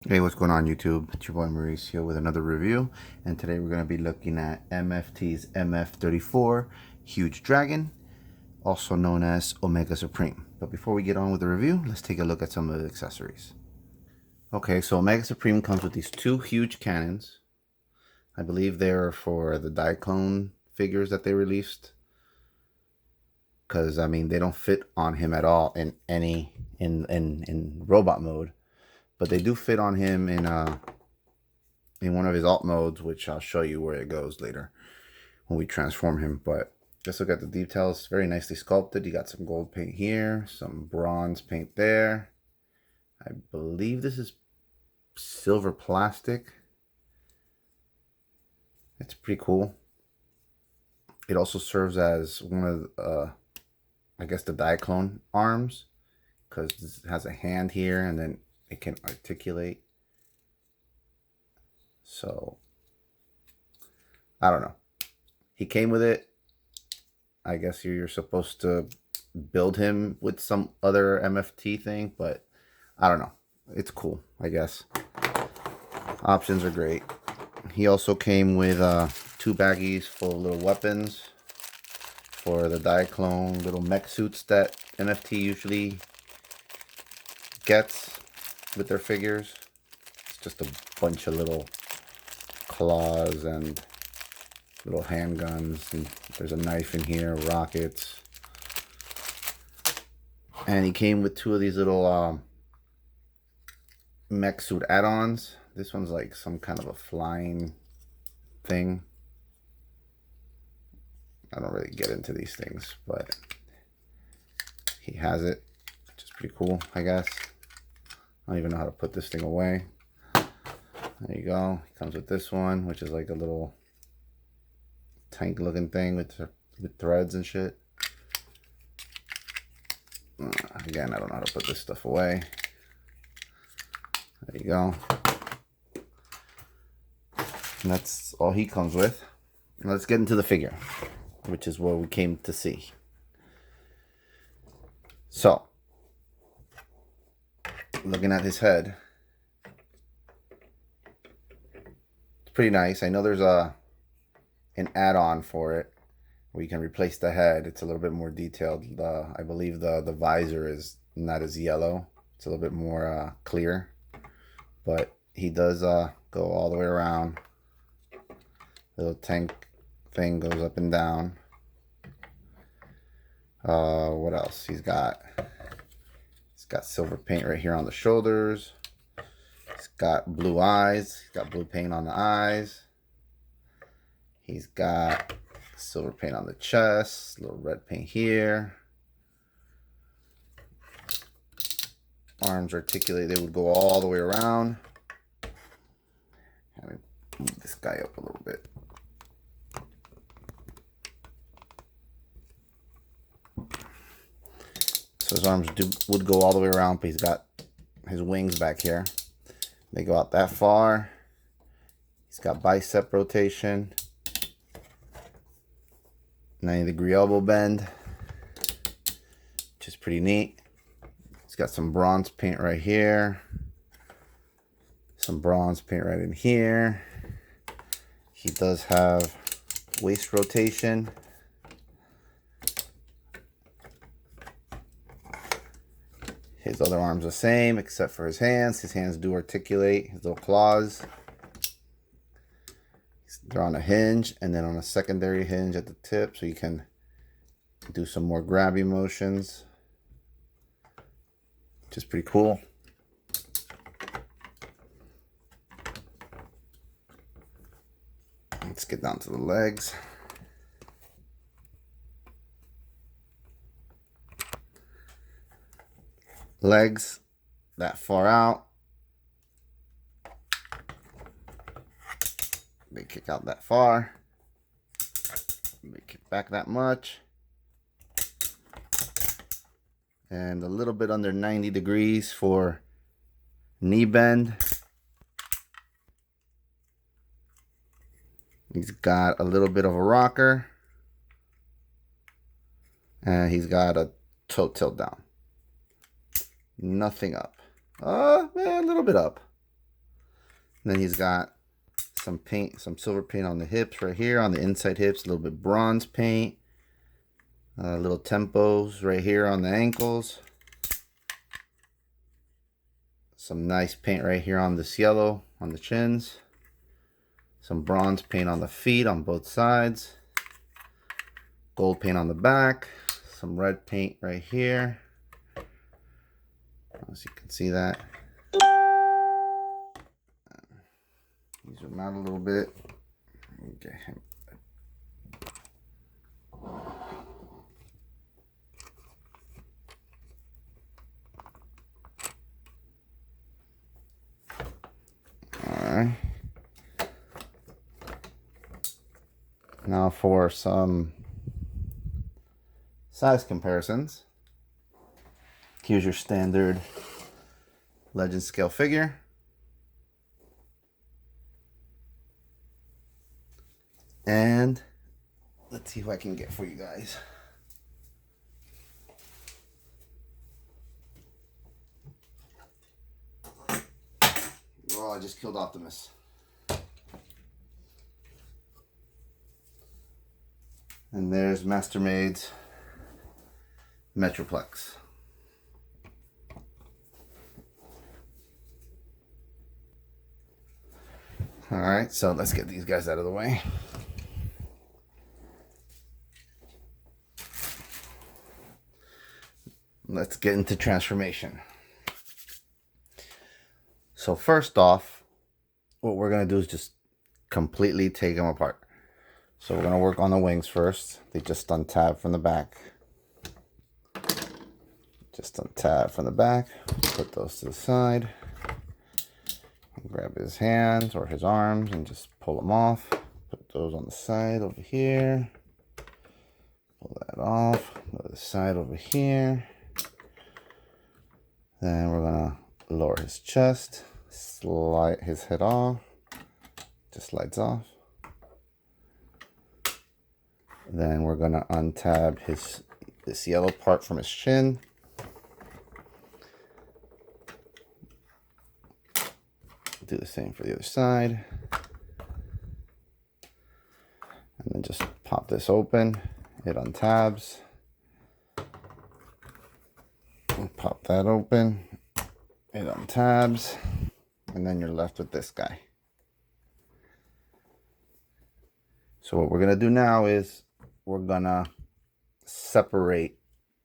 Hey, what's going on YouTube? It's your boy Mauricio with another review, and today we're going to be looking at MFT's MF34 Huge Dragon, also known as Omega Supreme. But before we get on with the review, let's take a look at some of the accessories. Okay, so Omega Supreme comes with these two huge cannons. I believe they're for the Diaclone figures that they released, because I mean they don't fit on him at all in any in robot mode, but they do fit on him in one of his alt modes, which I'll show you where it goes later when we transform him. But just look at the details. Very nicely sculpted. You got some gold paint here, some bronze paint there. I believe this is silver plastic. It's pretty cool. It also serves as one of I guess the Diaclone arms, because this has a hand here and then it can articulate. So I don't know. He came with it. I guess you're supposed to build him with some other MFT thing, but I don't know. It's cool, I guess. Options are great. He also came with two baggies full of little weapons for the Diaclone little mech suits that MFT usually gets with their figures. It's just a bunch of little claws and little handguns, and there's a knife in here, rockets. And he came with two of these little mech suit add-ons. This one's like some kind of a flying thing. I don't really get into these things, but he has it, which is pretty cool, I guess. I don't even know how to put this thing away. There you go. He comes with this one, which is like a little tank looking thing with threads and shit. Again, I don't know how to put this stuff away. There you go. And that's all he comes with. Now let's get into the figure, which is what we came to see. So, looking at his head, it's pretty nice. I know there's an add-on for it where you can replace the head. It's a little bit more detailed. I believe the visor is not as yellow. It's a little bit more clear. But he does go all the way around. The little tank thing goes up and down. What else? He's got silver paint right here on the shoulders. He's got blue eyes. He's got blue paint on the eyes. He's got silver paint on the chest, a little red paint here. Arms articulated, they would go all the way around. Let me move this guy up a little bit. So his arms would go all the way around, but he's got his wings back here. They go out that far. He's got bicep rotation. 90-degree elbow bend, which is pretty neat. He's got some bronze paint right here. Some bronze paint right in here. He does have waist rotation. His other arm's the same, except for his hands. His hands do articulate, his little claws. They're on a hinge and then on a secondary hinge at the tip, so you can do some more grabby motions, which is pretty cool. Let's get down to the legs. Legs that far out. They kick out that far. They kick back that much. And a little bit under 90 degrees for knee bend. He's got a little bit of a rocker. And he's got a toe tilt down. Nothing up. A little bit up. And then he's got some paint, some silver paint on the hips right here, on the inside hips, a little bit bronze paint, little tempos right here on the ankles, some nice paint right here on this yellow on the chins, some bronze paint on the feet on both sides, gold paint on the back, some red paint right here, as you can see that. Zoom out a little bit. Okay. Alright. Now for some size comparisons. Here's your standard Legend scale figure. And let's see who I can get for you guys. Oh, I just killed Optimus. And there's Mastermaid's Metroplex. Alright, so let's get these guys out of the way. Let's get into transformation. So first off, what we're going to do is just completely take them apart. So we're going to work on the wings first. They just untab from the back. Just untab from the back. Put those to the side. Grab his hands or his arms and just pull them off. Put those on the side over here. Pull that off. Other side over here. Then we're going to lower his chest. Slide his head off. Just slides off. Then we're going to untab this yellow part from his chin. Do the same for the other side. And then just pop this open. It untabs. And pop that open. It untabs. And then you're left with this guy. So what we're going to do now is we're going to separate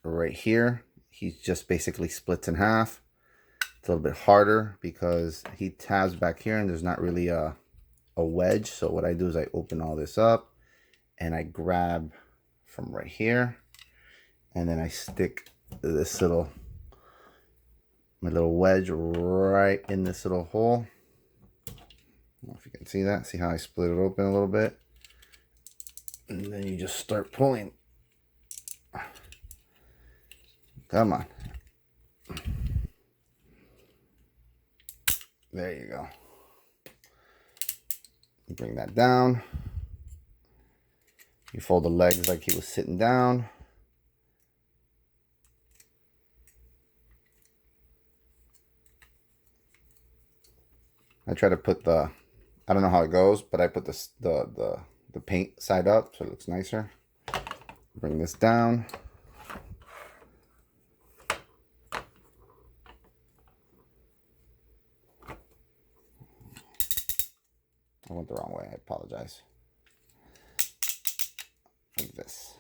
right here. He just basically splits in half. It's a little bit harder because he tabs back here and there's not really a wedge. So what I do is I open all this up and I grab from right here and then I stick this my little wedge right in this little hole. I don't know if you can see that. See how I split it open a little bit? And then you just start pulling. Come on. There you go. Bring that down. You fold the legs like he was sitting down. I try to put I don't know how it goes, but I put the paint side up so it looks nicer. Bring this down. I went the wrong way, I apologize. Like this.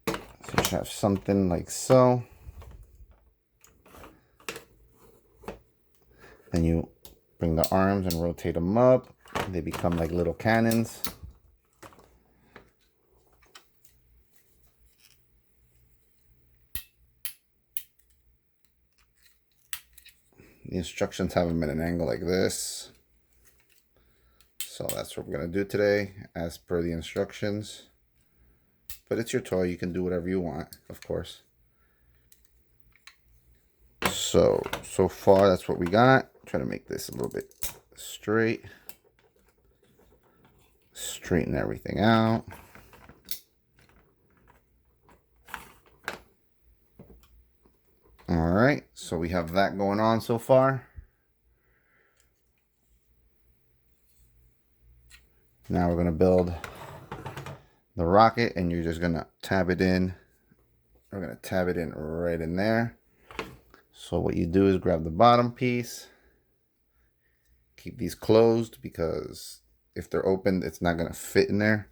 So you should have something like so. Then you bring the arms and rotate them up. They become like little cannons. The instructions have them at an angle like this. So that's what we're going to do today as per the instructions. But it's your toy. You can do whatever you want, of course. So far that's what we got. Try to make this a little bit straight. Straighten everything out. All right, so we have that going on so far. Now we're going to build the rocket, and you're just going to tab it in. We're going to tab it in right in there. So what you do is grab the bottom piece. Keep these closed because if they're open, it's not going to fit in there.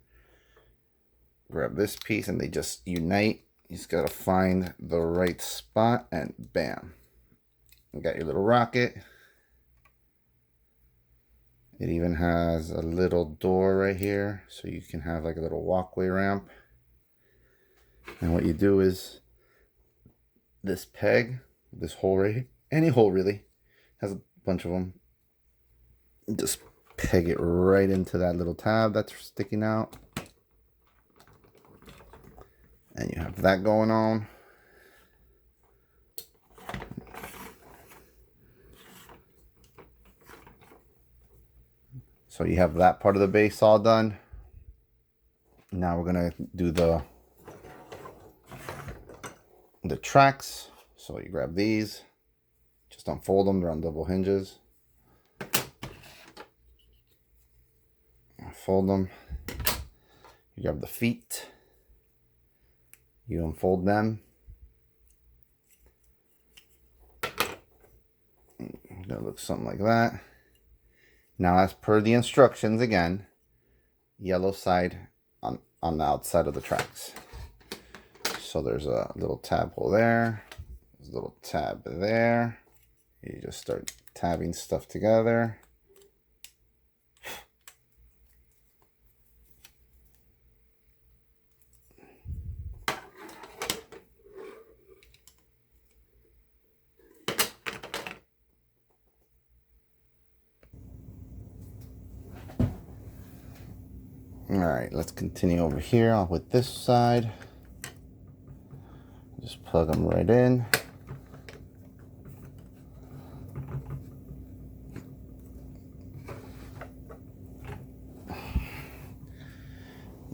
Grab this piece and they just unite. You just got to find the right spot and bam. You got your little rocket. It even has a little door right here, so you can have like a little walkway ramp. And what you do is this peg, this hole right here, any hole really, has a bunch of them. Just peg it right into that little tab that's sticking out. And you have that going on. So you have that part of the base all done. Now we're gonna do the tracks. So you grab these, just unfold them, they're on double hinges. Fold them. You grab the feet. You unfold them. That looks something like that. Now, as per the instructions, again, yellow side on the outside of the tracks. So there's a little tab hole there. There's a little tab there. You just start tabbing stuff together. All right, let's continue over here with this side. Just plug them right in.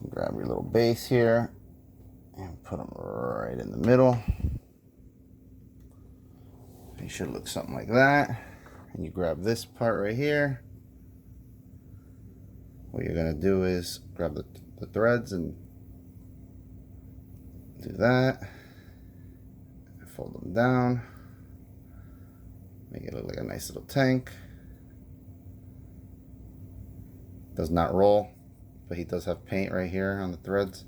Grab your little base here and put them right in the middle. It should look something like that. And you grab this part right here. What you're gonna do is grab the threads and do that. Fold them down. Make it look like a nice little tank. Does not roll, but he does have paint right here on the threads.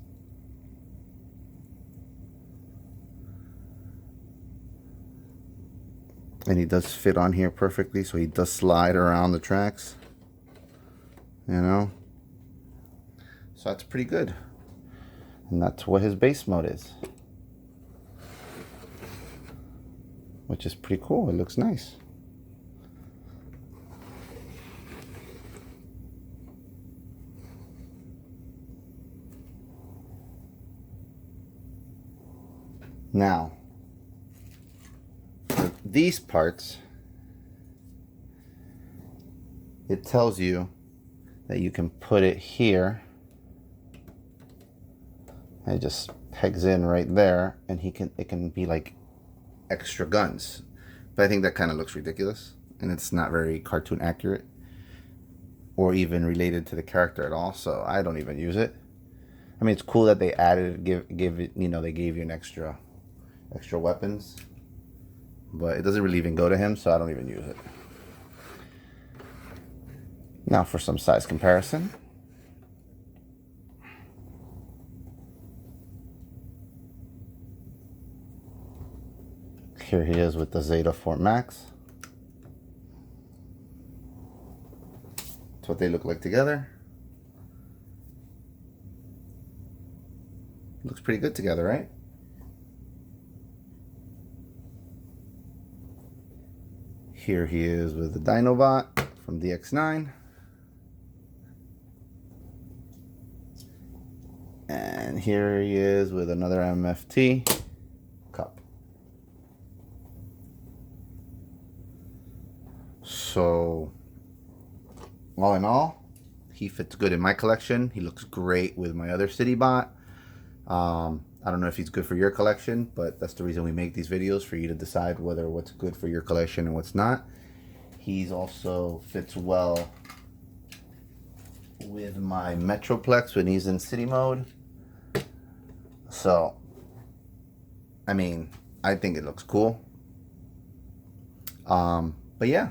And he does fit on here perfectly, so he does slide around the tracks. You know? So that's pretty good. And that's what his base mode is. Which is pretty cool. It looks nice. Now, for these parts, it tells you that you can put it here. It just pegs in right there, and it can be like extra guns. But I think that kind of looks ridiculous, and it's not very cartoon accurate or even related to the character at all, so I don't even use it. I mean, it's cool that they added, give it, you know, they gave you an extra weapons, but it doesn't really even go to him, so I don't even use it. Now for some size comparison. Here he is with the Zeta 4 Max. That's what they look like together. Looks pretty good together, right? Here he is with the Dinobot from DX9. And here he is with another MFT cup. So, all in all, he fits good in my collection. He looks great with my other Citybot. I don't know if he's good for your collection, but that's the reason we make these videos, for you to decide what's good for your collection and what's not. He's also fits well with my Metroplex when he's in city mode. So, I mean, I think it looks cool. But yeah,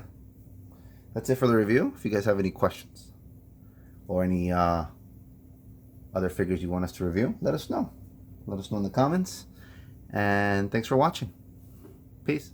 that's it for the review. If you guys have any questions or any other figures you want us to review, let us know. Let us know in the comments. And thanks for watching. Peace.